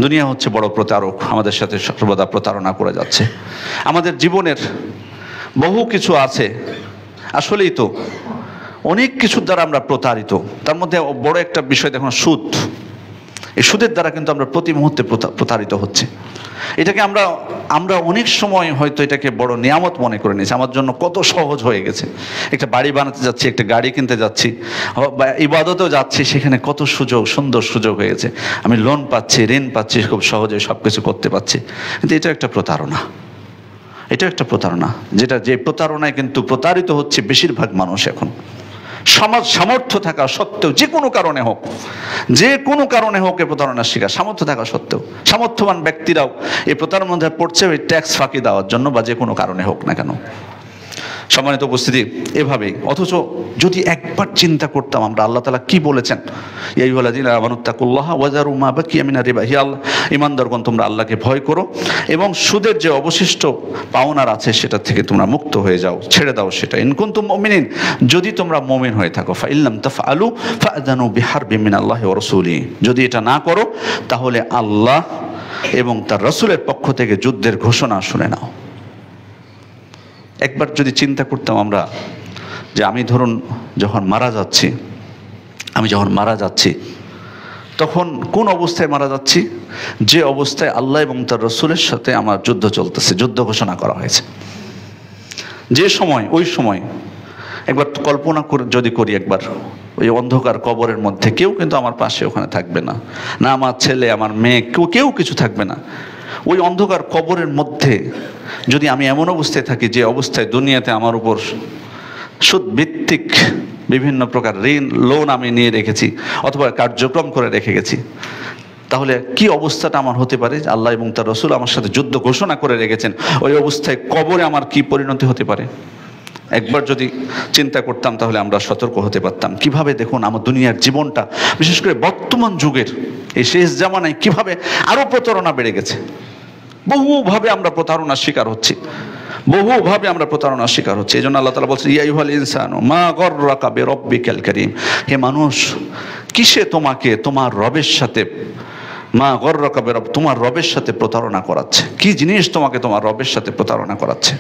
দুনিয়া হচ্ছে বড় প্রতারক, আমাদের সাথে সর্বদা প্রতারণা করে যাচ্ছে। আমাদের জীবনের বহু কিছু আছে, আসলেই তো অনেক কিছুর দ্বারা আমরা প্রতারিত। তার মধ্যে বড় একটা বিষয় দেখুন, সুদ। এই সুদের দ্বারা কিন্তু আমরা প্রতি মুহূর্তে প্রতারিত হচ্ছে। এটাকে আমরা অনেক সময় হয়তো এটাকে বড় নিয়ামত মনে করে নিয়েছি। আমার জন্য কত সহজ হয়ে গেছে। একটা বাড়ি বানাতে যাচ্ছি, একটা গাড়ি কিনতে যাচ্ছি, বা ইবাদতেও যাচ্ছি, সেখানে কত সুযোগ, সুন্দর সুযোগ হয়ে গেছে। আমি লোন পাচ্ছি, ঋণ পাচ্ছি, খুব সহজে সব কিছু করতে পারছি। কিন্তু এটা একটা প্রতারণা, এটা একটা প্রতারণা, যে প্রতারণায় কিন্তু প্রতারিত হচ্ছে বেশিরভাগ মানুষ এখন। সমাজ সামর্থ্য থাকা সত্ত্বেও, যে কোনো কারণে হোক, যে কোনো কারণে হোক এ প্রতারণার শিকার, সামর্থ্য থাকা সত্ত্বেও সামর্থ্যবান ব্যক্তিরাও এই প্রতারণার মধ্যে পড়ছে, ওই ট্যাক্স ফাঁকি দেওয়ার জন্য বা যে কোনো কারণে হোক না কেন। সম্মানিত উপস্থিতি, এভাবেই। অথচ যদি একবার চিন্তা করতাম আমরা আল্লাহ তাআলা কি বলেছেন, ইয়া আইয়ুহাল্লাযীনা আমানুত্তাকুল্লাহ ওয়াযারু মা বাকিয়া মিনার রিবা, হে আল্লাহ ঈমানদারগণ তোমরা আল্লাহকে ভয় করো এবং সুদের যে অবশিষ্ট পাওনার আছে সেটা থেকে তোমরা মুক্ত হয়ে যাও, ছেড়ে দাও সেটা। ইন কুনতুম মুমিনিন, যদি তোমরা মুমিন হয়ে থাকো। ফা ইল্লাম তাফআলু ফাআযানু বিহারবিন মিনাল্লাহি ওয়া রাসূলিহি, যদি এটা না করো তাহলে আল্লাহ এবং তার রাসূলের পক্ষ থেকে যুদ্ধের ঘোষণা শুনে নাও। একবার যদি চিন্তা করতাম আমরা যে আমি ধরুন যখন মারা যাচ্ছি তখন কোন অবস্থায় মারা যাচ্ছি? যে অবস্থায় আল্লাহ এবং তার রাসূলের সাথে আমার যুদ্ধ চলতেছে, যুদ্ধ ঘোষণা করা হয়েছে। যে সময়, ওই সময় একবার কল্পনা করে যদি করি, একবার ওই অন্ধকার কবরের মধ্যে কেউ কিন্তু আমার পাশে ওখানে থাকবে না, না আমার ছেলে, আমার মেয়ে, কেউ কিছু থাকবে না। ওই অন্ধকার কবরের মধ্যে যদি আমি এমন অবস্থায় থাকি যে অবস্থায় দুনিয়াতে আমার উপর সুদভিত্তিক বিভিন্ন প্রকার ঋণ, লোন আমি নিয়ে রেখেছি অথবা কার্যক্রম করে রেখে গেছি, তাহলে কি অবস্থাটা আমার হতে পারে? আল্লাহ এবং তার রাসূল আমার সাথে যুদ্ধ ঘোষণা করে রেখেছেন, ওই অবস্থায় কবরে আমার কি পরিণতি হতে পারে? একবার যদি চিন্তা করতাম তাহলে আমরা সতর্ক হতে পারতাম। কিভাবে দেখুন আমার দুনিয়ার জীবনটা, বিশেষ করে বর্তমান যুগের এই শেষ জামানায় কিভাবে আরো প্রতারণা বেড়ে গেছে। বহুভাবে আমরা প্রতারণার শিকার হচ্ছি, বহুভাবে আমরা প্রতারণার শিকার হচ্ছি। এই জন্য আল্লাহ তাআলা বলছেন, ইয়া আইয়ুহাল ইনসানু মা গররাকা বিরব্বিকাল কারীম, হে মানুষ, কিসে তোমাকে তোমার রবের সাথে, মা গররাকা বিরব, তোমার রবের সাথে প্রতারণা করাচ্ছে? কি জিনিস তোমাকে তোমার রবের সাথে প্রতারণা করাচ্ছে?